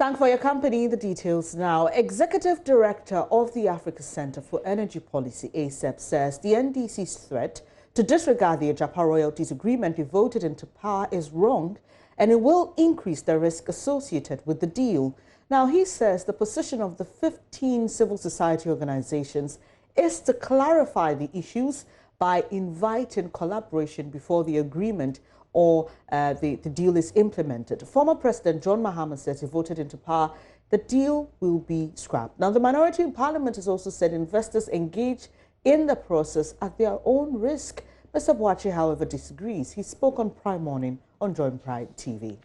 Thanks for your company. The details now. Executive Director of the Africa Center for Energy Policy, ACEP, says the NDC's threat to disregard the Agyapa Royalties Agreement it voted into power is wrong, and it will increase the risk associated with the deal. Now, he says the position of the 15 civil society organizations is to clarify the issues by inviting collaboration before the agreement or the deal is implemented. Former President John Mahama says he voted into power, the deal will be scrapped. Now, the minority in Parliament has also said investors engage in the process at their own risk. Mr. Boachi, however, disagrees. He spoke on Prime Morning on Join Prime TV.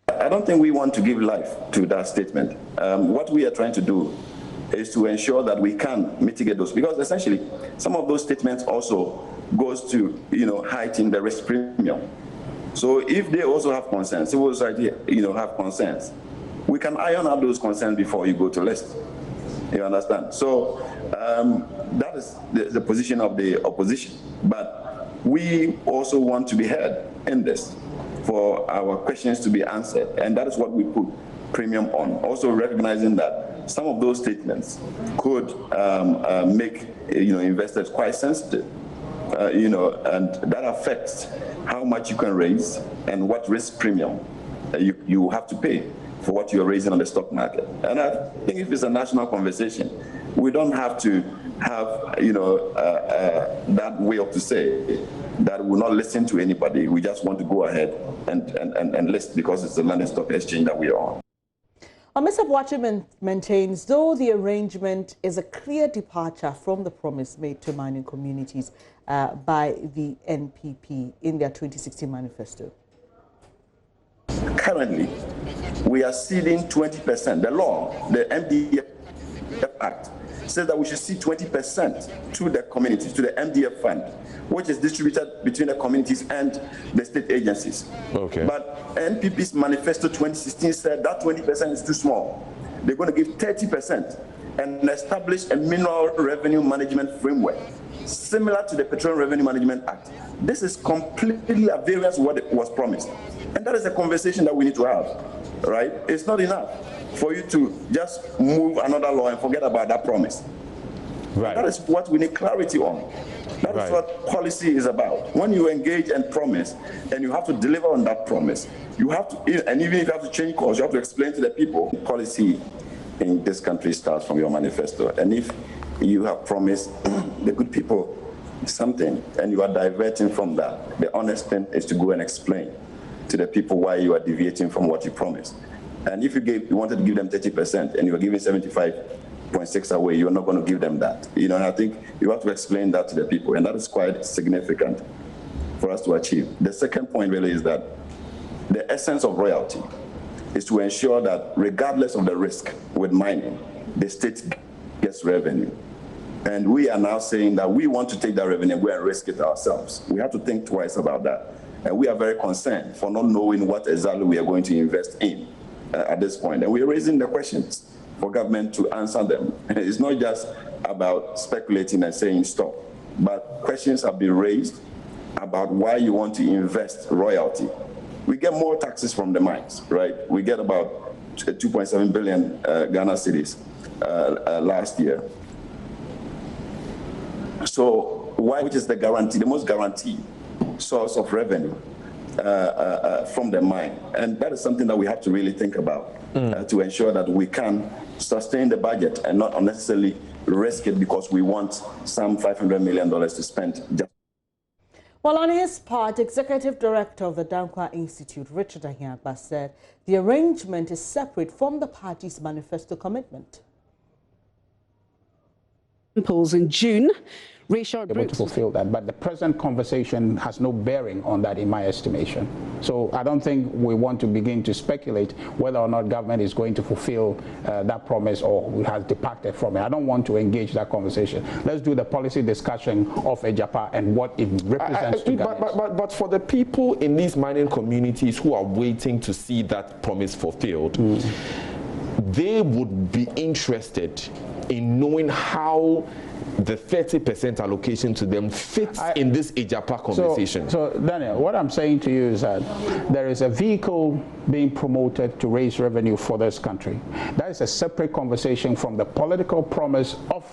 I don't think we want to give life to that statement. What we are trying to do is to ensure that we can mitigate those, because essentially some of those statements also goes to, heighten the risk premium. So if they also have concerns, civil society, have concerns, we can iron out those concerns before you go to list. You understand? So that is the position of the opposition. But we also want to be heard in this, for our questions to be answered, and that is what we put premium on. Also recognizing that some of those statements could make investors quite sensitive, and that affects how much you can raise and what risk premium you have to pay for what you're raising on the stock market. And I think if it's a national conversation, we don't have to have that way to say that we'll not listen to anybody. We just want to go ahead and list because it's the London Stock Exchange that we are on. Mr. Boachi maintains, though the arrangement is a clear departure from the promise made to mining communities by the NPP in their 2016 manifesto. Currently, we are ceding 20%. The law, the MDF Act, says that we should cede 20% to the communities, to the MDF fund, which is distributed between the communities and the state agencies. Okay. But NPP's Manifesto 2016 said that 20% is too small. They're going to give 30% and establish a mineral revenue management framework similar to the Petroleum Revenue Management Act. This is completely a variance of what was promised. And that is a conversation that we need to have, right? It's not enough for you to just move another law and forget about that promise. Right. That is what we need clarity on. That is what policy is about. When you engage and promise, and you have to deliver on that promise, you have to, and even if you have to change course, you have to explain to the people. Policy in this country starts from your manifesto. And if you have promised the good people something, and you are diverting from that, the honest thing is to go and explain to the people why you are deviating from what you promised. And if you wanted to give them 30% and you are giving 75.6 away, you're not going to give them that. And I think you have to explain that to the people, and that is quite significant for us to achieve. The second point really is that the essence of royalty is to ensure that regardless of the risk with mining, the state gets revenue. And we are now saying that we want to take that revenue and go and risk it ourselves. We have to think twice about that. And we are very concerned for not knowing what exactly we are going to invest in at this point. And we are raising the questions for government to answer them. And it's not just about speculating and saying stop, but questions have been raised about why you want to invest royalty. We get more taxes from the mines, right? We get about 2.7 billion Ghana cedis last year. So why, which is the guarantee, the most guaranteed source of revenue from the mine? And that is something that we have to really think about to ensure that we can sustain the budget and not unnecessarily risk it because we want some $500 million to spend. Well, on his part, Executive Director of the Danquah Institute, Richard Agyapa, said the arrangement is separate from the party's manifesto commitment. In June, racial able to fulfill that, but the present conversation has no bearing on that in my estimation. So I don't think we want to begin to speculate whether or not government is going to fulfill that promise or has departed from it. I don't want to engage that conversation. Let's do the policy discussion of Agyapa and what it represents to Ghanaians. But for the people in these mining communities who are waiting to see that promise fulfilled, they would be interested in knowing how the 30% allocation to them fits in this Agyapa conversation. So, Daniel, what I'm saying to you is that there is a vehicle being promoted to raise revenue for this country. That is a separate conversation from the political promise of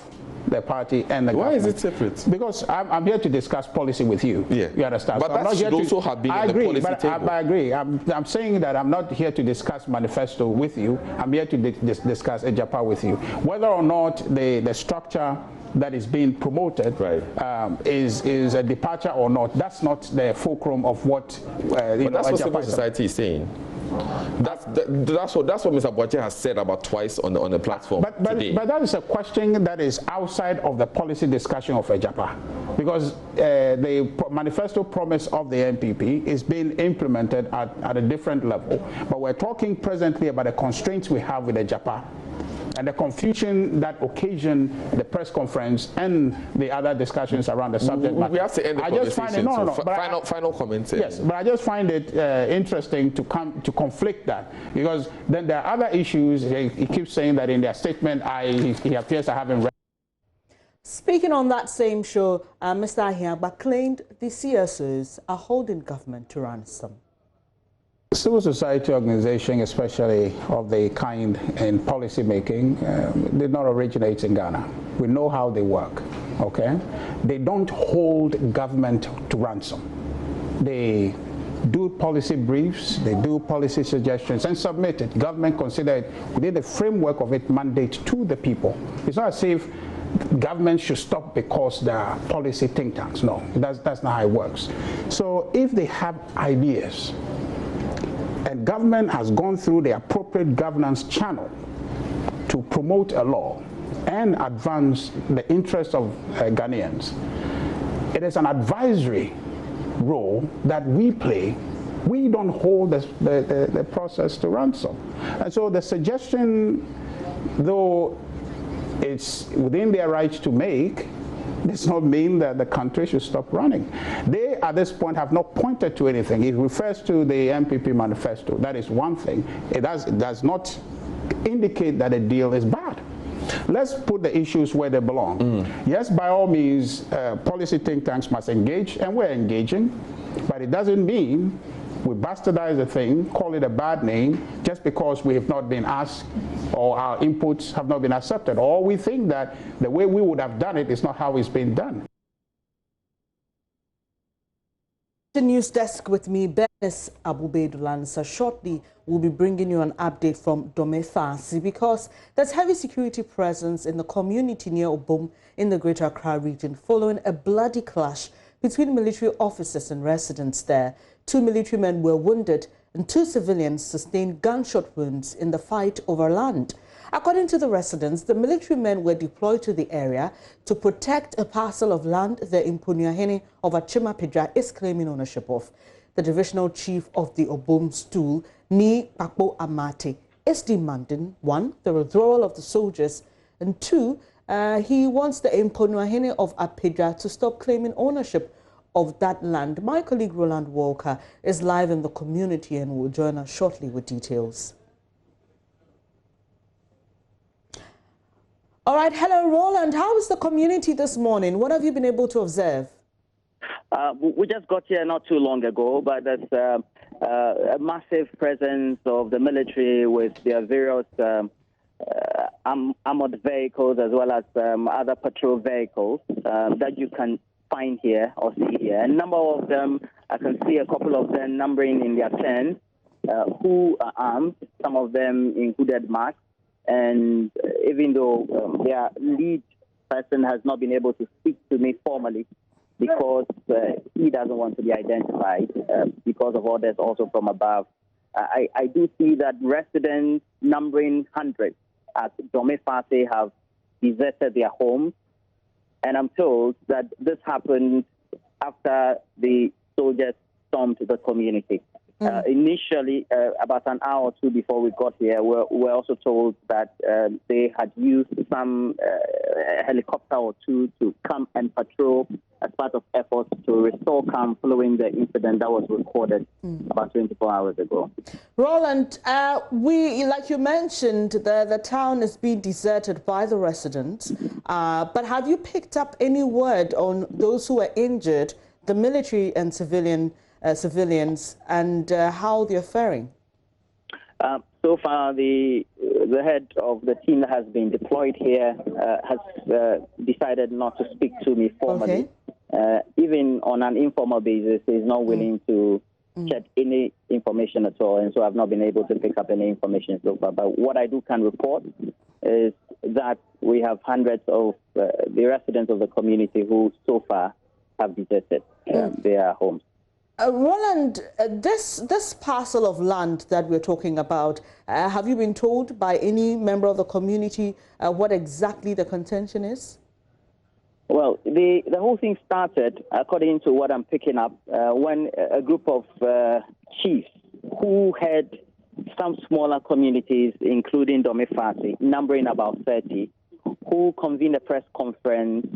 the party and the government. Why is it separate? Because I'm here to discuss policy with you. Yeah. You understand? But that should also have been in the policy table. I agree. I'm saying that I'm not here to discuss Manifesto with you. I'm here to discuss Agyapa with you. Whether or not the structure that is being promoted is a departure or not, that's not the fulcrum of what that's what civil society is saying. That's what Mr. Boache has said about twice on the platform today. But that is a question that is outside of the policy discussion of Agyapa, because the manifesto promise of the NPP is being implemented at a different level. But we're talking presently about the constraints we have with Agyapa and the confusion that occasioned the press conference and the other discussions around the subject matter. We have to end the conversation. Final comments. Yes, but I just find it interesting to conflict that, because then there are other issues. He keeps saying that in their statement, he appears to haven't read. Speaking on that same show, Mr. Ayariga claimed the CSOs are holding government to ransom. Civil society organization, especially of the kind in policy making, did not originate in Ghana. We know how they work, okay? They don't hold government to ransom. They do policy briefs, they do policy suggestions and submit it. Government consider it within the framework of its mandate to the people. It's not as if government should stop because there are policy think tanks. No, that's not how it works. So if they have ideas, and government has gone through the appropriate governance channel to promote a law and advance the interests of Ghanaians, it is an advisory role that we play. We don't hold the process to ransom. And so the suggestion, though it's within their rights to make, does not mean that the country should stop running. They, at this point, have not pointed to anything. It refers to the MPP manifesto. That is one thing. It does not indicate that a deal is bad. Let's put the issues where they belong. Yes, by all means, policy think tanks must engage, and we're engaging, but it doesn't mean we bastardize a thing, call it a bad name, just because we have not been asked or our inputs have not been accepted, or we think that the way we would have done it is not how it's been done. The news desk with me, Bernice Abubedulansa. Shortly, we'll be bringing you an update from Domefasi, because there's heavy security presence in the community near Obum in the Greater Accra region following a bloody clash between military officers and residents there. 2 military men were wounded and 2 civilians sustained gunshot wounds in the fight over land. According to the residents, the military men were deployed to the area to protect a parcel of land the Impunuahene of Achimapidra is claiming ownership of. The divisional chief of the Obum stool, Ni Pakpo Amate, is demanding 1, the withdrawal of the soldiers, and 2, he wants the Impunuahene of Apidra to stop claiming ownership of that land. My colleague Roland Walker is live in the community and will join us shortly with details. All right, hello Roland, how is the community this morning? What have you been able to observe? We just got here not too long ago, but there's a massive presence of the military with their various armored vehicles as well as other patrol vehicles that you can find here or see here. A number of them, I can see a couple of them numbering in their tents who are armed, some of them in hooded masks. And even though their lead person has not been able to speak to me formally because he doesn't want to be identified because of orders also from above, I do see that residents numbering hundreds at Domefase have deserted their homes. And I'm told that this happened after the soldiers stormed the community. Initially, about an hour or two before we got here, we're also told that they had used some helicopter or two to come and patrol as part of efforts to restore calm following the incident that was recorded about 24 hours ago. Roland, like you mentioned, the town is being deserted by the residents, but have you picked up any word on those who were injured, the military and civilians, and how they're faring? So far, the head of the team that has been deployed here has decided not to speak to me formally. Okay. Even on an informal basis, he's not willing to shed any information at all, and so I've not been able to pick up any information so far. But what I can report is that we have hundreds of the residents of the community who so far have deserted their homes. Roland, this parcel of land that we're talking about, have you been told by any member of the community what exactly the contention is? Well, the whole thing started, according to what I'm picking up, when a group of chiefs who had some smaller communities, including Domefasi, numbering about 30, who convened a press conference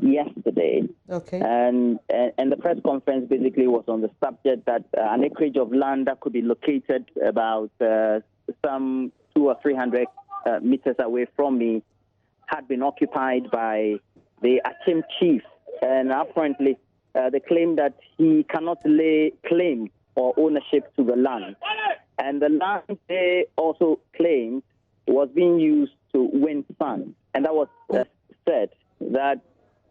yesterday. Okay. And the press conference basically was on the subject that an acreage of land that could be located about some 200 or 300 meters away from me had been occupied by the Achim chief. And apparently they claim that he cannot lay claim or ownership to the land. And the land they also claimed was being used to win funds. And that was said that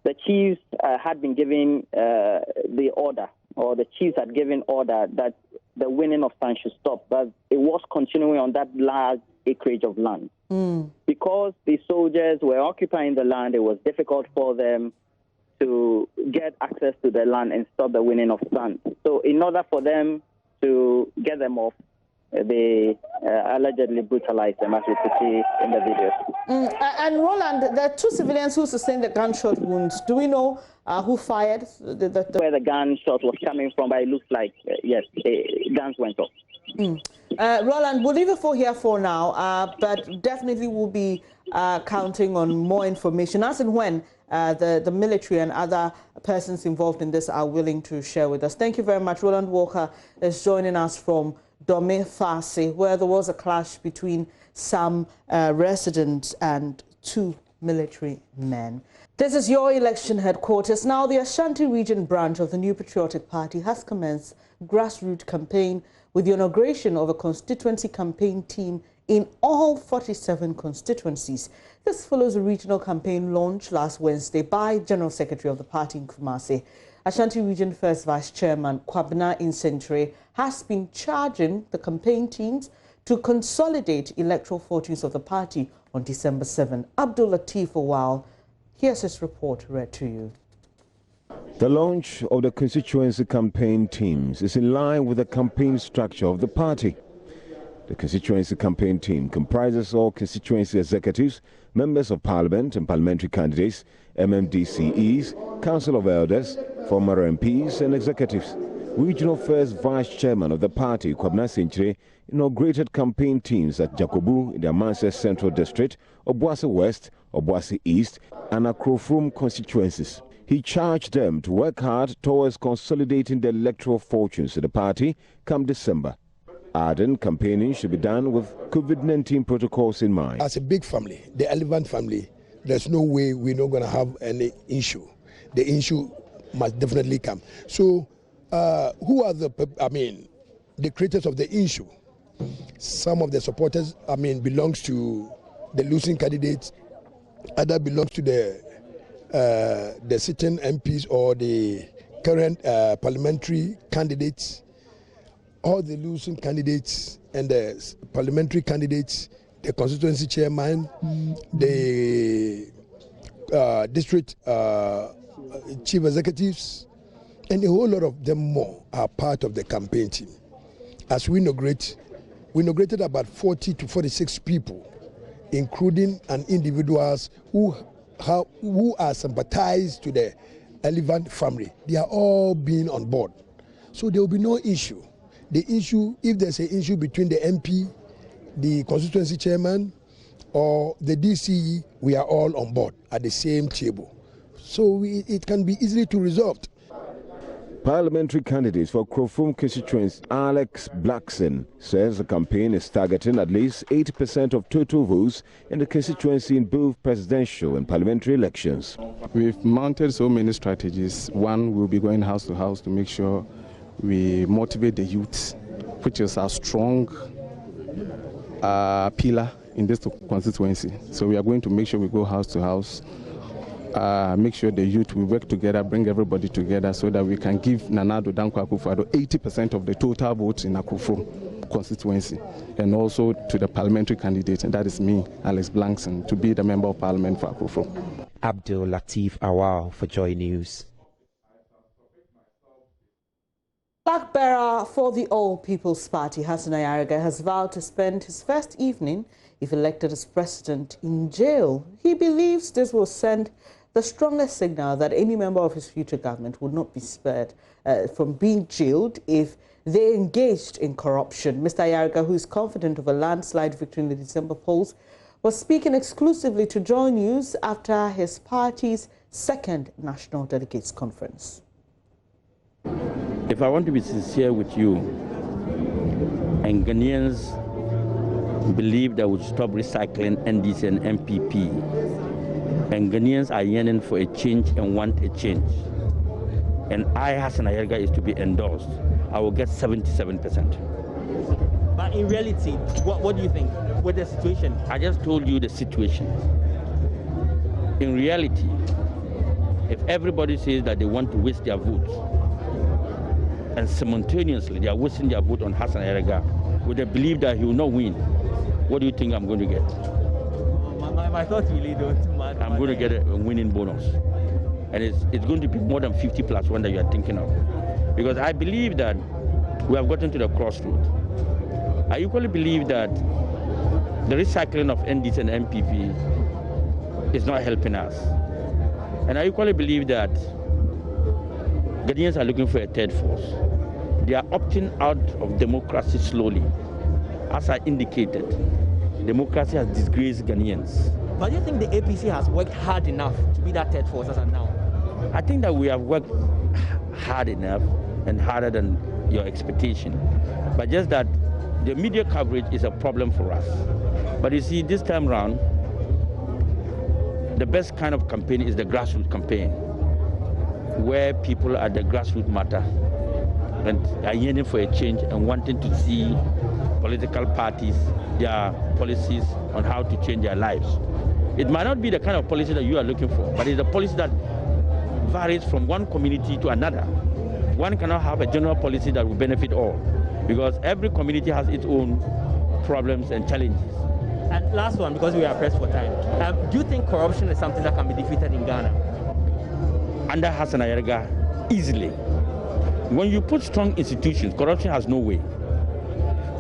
the chiefs had been given the order, or the chiefs had given order that the winning of funds should stop, but it was continuing on that large acreage of land. Because the soldiers were occupying the land, it was difficult for them to get access to the land and stop the winning of funds. So in order for them to get them off, they allegedly brutalized them, as we could see in the video. And Roland, there are two civilians who sustained the gunshot wounds. Do we know who fired? Where the gunshot was coming from, but it looks like, yes, guns went off. Roland, we'll leave it here for now, but definitely we'll be counting on more information as and when the military and other persons involved in this are willing to share with us. Thank you very much. Roland Walker is joining us from Domefasi, where there was a clash between some residents and two military men. This is your election headquarters. Now, the Ashanti Region branch of the New Patriotic Party has commenced grassroots campaign with the inauguration of a constituency campaign team in all 47 constituencies. This follows a regional campaign launch last Wednesday by General Secretary of the party in Kumasi. Ashanti Region First Vice Chairman Danquah Institute has been charging the campaign teams to consolidate electoral fortunes of the party on December 7. Abdul Latif Awal, here's his report read to you. The launch of the constituency campaign teams is in line with the campaign structure of the party. The constituency campaign team comprises all constituency executives, members of parliament and parliamentary candidates, MMDCEs, council of elders, former MPs and executives. Regional First Vice Chairman of the party, Danquah Institute, inaugurated campaign teams at Jakobu in the Amanse Central District, Obuasi West, Obuasi East and Akrofrum constituencies. He charged them to work hard towards consolidating the electoral fortunes of the party come December. Adding campaigning should be done with COVID-19 protocols in mind. As a big family, the Elephant family, there's no way we're not going to have any issue. The issue must definitely come. So who are the creators of the issue? Some of the supporters, belongs to the losing candidates. Other belongs to the sitting MPs or the current parliamentary candidates. All the losing candidates and the parliamentary candidates, the constituency chairman, the district chief executives, and a whole lot of them more are part of the campaign team. As we inaugurated about 40 to 46 people, including individuals who are sympathized to the Elephant family. They are all being on board. So there will be no issue. The issue, if there's an issue between the MP, the constituency chairman, or the DCE, we are all on board at the same table. So it can be easily to resolve. Parliamentary candidate for Krofum constituency Alex Blackson says the campaign is targeting at least 80% of total votes in the constituency in both presidential and parliamentary elections. We've mounted so many strategies. One, we'll be going house to house to make sure we motivate the youth, which is our strong pillar in this constituency. So we are going to make sure we go house to house, make sure the youth will work together, bring everybody together so that we can give Nana Addo Danquah Akufo-Addo 80% of the total votes in Akufo constituency, and also to the parliamentary candidate, and that is me, Alex Blackson, to be the member of parliament for Akufo. Abdul Latif Awal for Joy News. Flagbearer for the All People's Party, Hassan Ayariga, has vowed to spend his first evening, if elected as president, in jail. He believes this will send the strongest signal that any member of his future government would not be spared from being jailed if they engaged in corruption. Mr. Ayariga, who is confident of a landslide victory in the December polls, was speaking exclusively to Joy News after his party's second National Delegates Conference. If I want to be sincere with you, and Ghanaians believe that we should stop recycling NDC and MPP, and Ghanaians are yearning for a change and want a change, and I, Hassan Ayariga, is to be endorsed, I will get 77%. But in reality, what do you think with the situation? I just told you the situation. In reality, if everybody says that they want to waste their votes, and simultaneously they are wasting their vote on Hassan Ayariga with the belief that he will not win, what do you think I'm going to get? My thoughts really don't matter. I'm going to get a winning bonus. And it's going to be more than 50 plus one that you are thinking of. Because I believe that we have gotten to the crossroad. I equally believe that the recycling of NDC and MPP is not helping us. And I equally believe that Ghanaians are looking for a third force. They are opting out of democracy slowly. As I indicated, democracy has disgraced Ghanaians. But do you think the APC has worked hard enough to be that third force as of now? I think that we have worked hard enough and harder than your expectation. But just that the media coverage is a problem for us. But you see, this time around, the best kind of campaign is the grassroots campaign, where people at the grassroots matter and are yearning for a change and wanting to see political parties, their policies on how to change their lives. It might not be the kind of policy that you are looking for, but it's a policy that varies from one community to another. One cannot have a general policy that will benefit all, because every community has its own problems and challenges. And last one, because we are pressed for time, do you think corruption is something that can be defeated in Ghana? Under Hassan Ayariga, easily. When you put strong institutions, corruption has no way.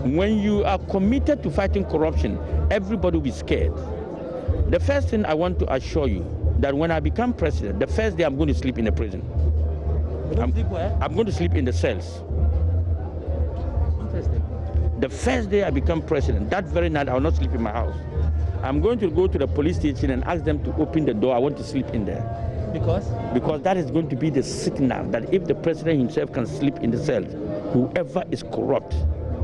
When you are committed to fighting corruption, everybody will be scared. The first thing I want to assure you, that when I become president, the first day I'm going to sleep in the prison. I'm going to sleep in the cells. Interesting. The first day I become president, that very night I will not sleep in my house. I'm going to go to the police station and ask them to open the door. I want to sleep in there. Because? Because that is going to be the signal that if the president himself can sleep in the cells, whoever is corrupt,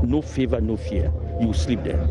no favor, no fear, you sleep there.